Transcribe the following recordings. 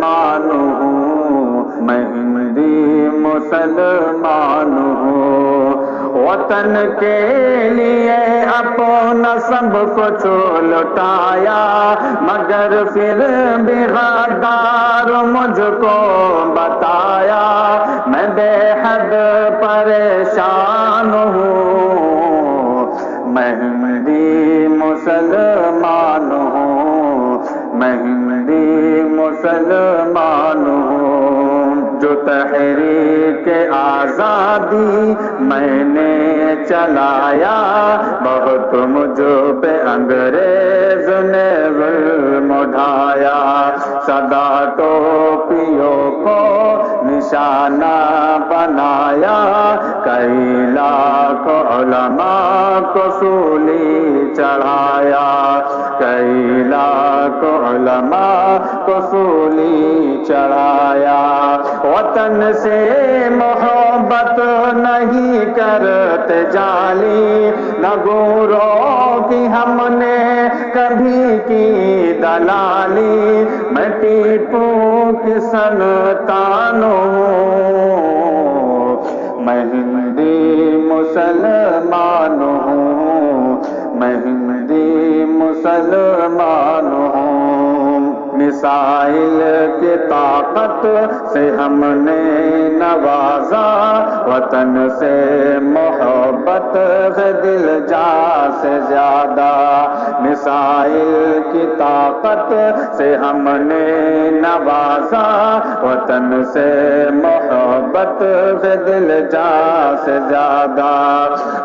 مسلمان ہوں، میں ہندی مسلمان ہوں۔ وطن کے لیے اپنا سب کچھ لٹایا، مگر پھر بھی غدار مجھ کو بتایا، میں بے حد پریشان ہوں، میں ہندی مسلمان ہوں، میں ہندی مسلمان ہوں۔ جو تحریک آزادی میں نے چلایا، بہت مجھ پہ انگریز نے ظلم اٹھایا، سدا ٹوپیوں کو نشانہ بنایا، کئی لاکھ علماء کو سولی چڑھایا، کئی لاکھ علماء کو سولی چڑھایا۔ وطن سے محبت نہیں کرتے جالی، نہ گوروں کی ہم نے کبھی کی دلالی، میں ٹیپو کی سنتان ہوں، میں ہندی مسلمان ہوں، میں ہندی مسلمان ہوں۔ میسائل کی طاقت سے ہم نے نوازا، وطن سے محبت ہے دل جا سے زیادہ، میسائل کی طاقت سے ہم نے نوازا، وطن سے محبت ہے دل جا سے زیادہ،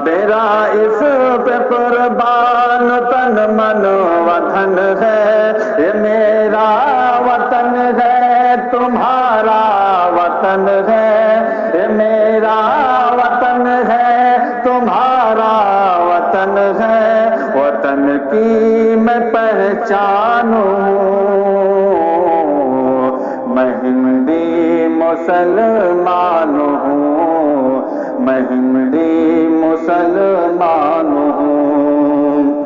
میرا اس پہ قربان تن من وطن ہے، یہ میرا وطن ہے تمہارا وطن ہے، یہ میرا وطن ہے تمہارا وطن ہے، وطن کی میں پہچان ہوں، میں ہندی مسلمان ہوں، میں ہندی مسلمان ہوں۔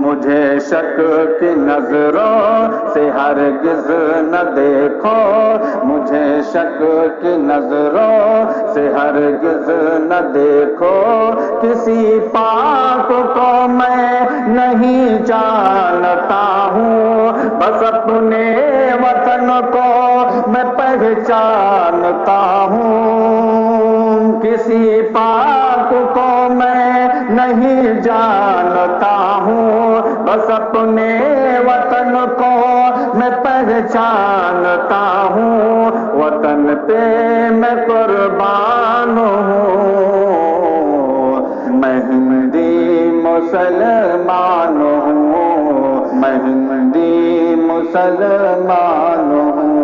مجھے شک کی نظروں سے ہرگز نہ دیکھو، مجھے شک کی نظروں سے ہرگز نہ دیکھو، کسی پاک کو میں نہیں جانتا ہوں، بس اپنے وطن کو میں پہچانتا ہوں، کسی پاک کو میں نہیں جانتا ہوں، بس اپنے وطن کو میں پہچانتا ہوں، وطن پہ میں قربان ہوں، میں ہندی مسلمان ہوں، میں ہندی مسلمان ہوں۔